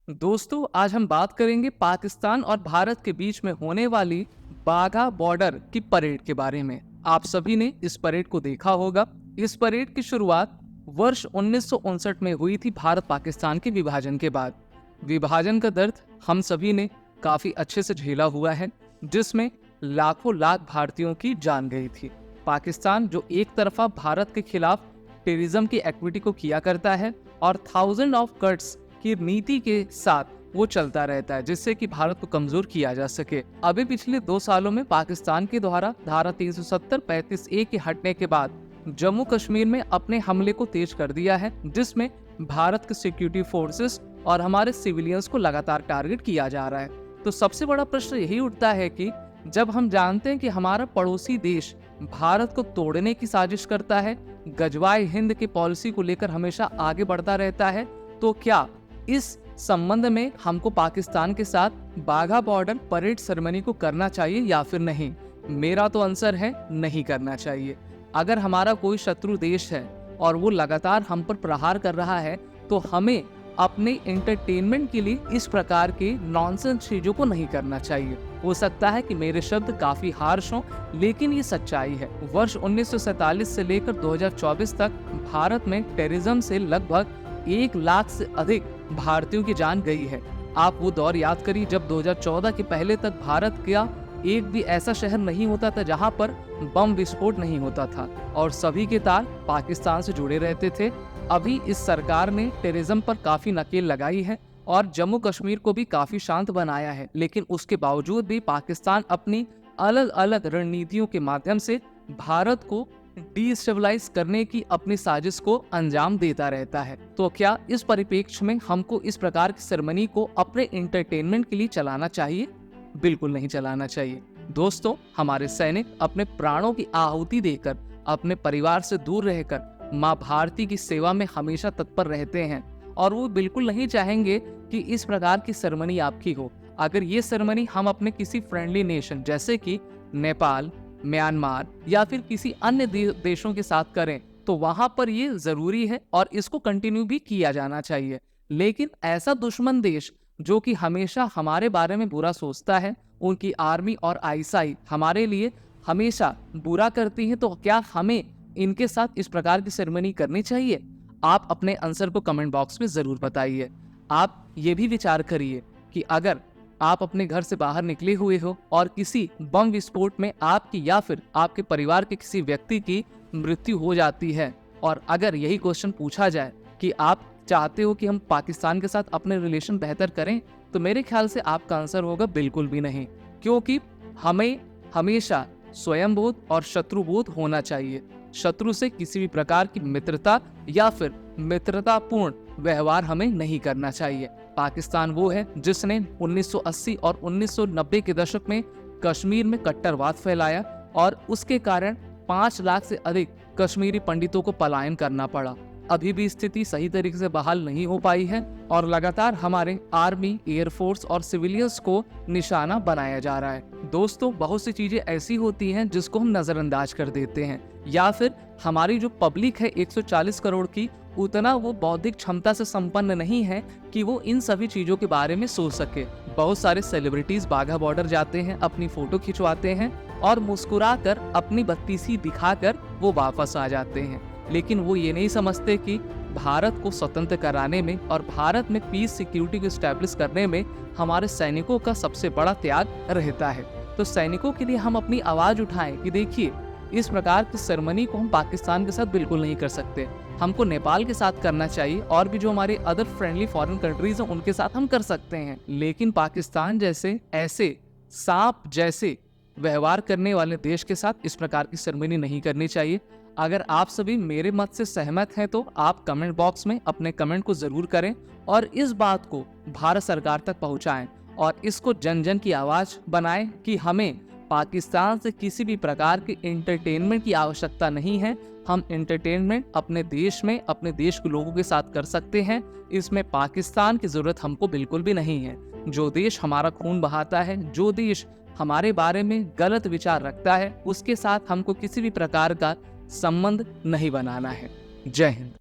दोस्तों, आज हम बात करेंगे पाकिस्तान और भारत के बीच में होने वाली बाघा बॉर्डर की परेड के बारे में। आप सभी ने इस परेड को देखा होगा। इस परेड की शुरुआत वर्ष 1959 में हुई थी, भारत पाकिस्तान के विभाजन के बाद। विभाजन का दर्द हम सभी ने काफी अच्छे से झेला हुआ है, जिसमें लाखों लाख भारतीयों की जान गई थी। पाकिस्तान जो एक तरफा भारत के खिलाफ टेररिज्म की एक्टिविटी को किया करता है और थाउजेंड ऑफ कट्स की नीति के साथ वो चलता रहता है, जिससे कि भारत को कमजोर किया जा सके। अभी पिछले 2 सालों में पाकिस्तान के द्वारा धारा 370 35A के हटने के बाद जम्मू कश्मीर में अपने हमले को तेज कर दिया है, जिसमें भारत के सिक्योरिटी फोर्सेस और हमारे सिविलियंस को लगातार टारगेट किया जा रहा है। तो सबसे बड़ा प्रश्न यही उठता है कि जब हम जानते हैं कि हमारा पड़ोसी देश भारत को तोड़ने की साजिश करता है, गजवाए हिंद की पॉलिसी को लेकर हमेशा आगे बढ़ता रहता है, तो क्या इस संबंध में हमको पाकिस्तान के साथ बाघा बॉर्डर परेड सेरेमनी को करना चाहिए या फिर नहीं? मेरा तो आंसर है नहीं करना चाहिए। अगर हमारा कोई शत्रु देश है और वो लगातार हम पर प्रहार कर रहा है, तो हमें अपने एंटरटेनमेंट के लिए इस प्रकार के नॉनसेंस चीजों को नहीं करना चाहिए। हो सकता है कि मेरे शब्द काफी हार्श हों, लेकिन ये सच्चाई है। वर्ष 1947 से लेकर 2024 तक भारत में टेररिज्म से लगभग 1 लाख से अधिक भारतीयों की जान गई है। आप वो दौर याद करिए जब 2014 के पहले तक भारत का एक भी ऐसा शहर नहीं होता था जहां पर बम विस्फोट नहीं होता था और सभी के तार पाकिस्तान से जुड़े रहते थे। अभी इस सरकार ने टेररिज्म पर काफी नकेल लगाई है और जम्मू कश्मीर को भी काफी शांत बनाया है, लेकिन उसके बावजूद भी पाकिस्तान अपनी अलग अलग रणनीतियों के माध्यम से भारत को डिस्टेबलाइज करने की अपनी साजिश को अंजाम देता रहता है। तो क्या इस परिप्रेक्ष्य में हमको इस प्रकार की सेरेमनी को अपने एंटरटेनमेंट के लिए चलाना चाहिए? बिल्कुल नहीं चलाना चाहिए। दोस्तों, हमारे सैनिक अपने प्राणों की आहुति देकर, अपने परिवार से दूर रहकर माँ भारती की सेवा में हमेशा तत्पर रहते हैं और वो बिल्कुल नहीं चाहेंगे कि इस प्रकार की सेरेमनी आपकी हो। अगर ये सेरेमनी हम अपने किसी फ्रेंडली नेशन जैसे कि नेपाल, म्यांमार या फिर किसी अन्य देशों के साथ करें, तो वहां पर ये जरूरी है और इसको कंटिन्यू भी किया जाना चाहिए। लेकिन ऐसा दुश्मन देश जो कि हमेशा हमारे बारे में बुरा सोचता है, उनकी आर्मी और आईएसआई हमारे लिए हमेशा बुरा करती है, तो क्या हमें इनके साथ इस प्रकार की सेरेमनी करनी चाहिए? आप अपने आंसर को कमेंट बॉक्स में जरूर बताइए। आप ये भी विचार करिए कि अगर आप अपने घर से बाहर निकले हुए हो और किसी बम विस्फोट में आपकी या फिर आपके परिवार के किसी व्यक्ति की मृत्यु हो जाती है, और अगर यही क्वेश्चन पूछा जाए कि आप चाहते हो कि हम पाकिस्तान के साथ अपने रिलेशन बेहतर करें, तो मेरे ख्याल से आपका आंसर होगा बिल्कुल भी नहीं, क्योंकि हमें हमेशा स्वयंबोध और शत्रुबोध होना चाहिए। शत्रु से किसी भी प्रकार की मित्रता या फिर मित्रतापूर्ण व्यवहार हमें नहीं करना चाहिए। पाकिस्तान वो है जिसने 1980 और 1990 के दशक में कश्मीर में कट्टरवाद फैलाया और उसके कारण 5 लाख से अधिक कश्मीरी पंडितों को पलायन करना पड़ा। अभी भी स्थिति सही तरीके से बहाल नहीं हो पाई है और लगातार हमारे आर्मी, एयरफोर्स और सिविलियंस को निशाना बनाया जा रहा है। दोस्तों, बहुत सी चीजें ऐसी होती हैं जिसको हम नजरअंदाज कर देते हैं, या फिर हमारी जो पब्लिक है 140 करोड़ की, उतना वो बौद्धिक क्षमता से संपन्न नहीं है कि वो इन सभी चीजों के बारे में सोच सके। बहुत सारे सेलिब्रिटीज बाघा बॉर्डर जाते हैं, अपनी फोटो खिंचवाते हैं और मुस्कुराकर अपनी बत्तीसी दिखाकर वो वापस आ जाते हैं, लेकिन वो ये नहीं समझते कि भारत को स्वतंत्र कराने में और भारत में पीस सिक्योरिटी को स्टैब्लिश करने में हमारे सैनिकों का सबसे बड़ा त्याग रहता है। तो सैनिकों के लिए हम अपनी आवाज उठाएं कि देखिए, इस प्रकार की सेरेमनी को हम पाकिस्तान के साथ बिल्कुल नहीं कर सकते। हमको नेपाल के साथ करना चाहिए और भी जो हमारे अदर फ्रेंडली फॉरेन कंट्रीज हैं उनके साथ हम कर सकते हैं, लेकिन पाकिस्तान जैसे ऐसे सांप जैसे व्यवहार करने वाले देश के साथ इस प्रकार की सेरेमनी नहीं करनी चाहिए। अगर आप सभी मेरे मत से सहमत हैं तो आप कमेंट बॉक्स में अपने कमेंट को जरूर करें और इस बात को भारत सरकार तक पहुंचाएं और इसको जन जन की आवाज बनाएं कि हमें पाकिस्तान से किसी भी प्रकार के एंटरटेनमेंट की आवश्यकता नहीं है। हम एंटरटेनमेंट अपने देश में, अपने देश के लोगों के साथ कर सकते हैं। इसमें पाकिस्तान की जरूरत हमको बिल्कुल भी नहीं है। जो देश हमारा खून बहाता है, जो देश हमारे बारे में गलत विचार रखता है, उसके साथ हमको किसी भी प्रकार का संबंध नहीं बनाना है। जय हिंद।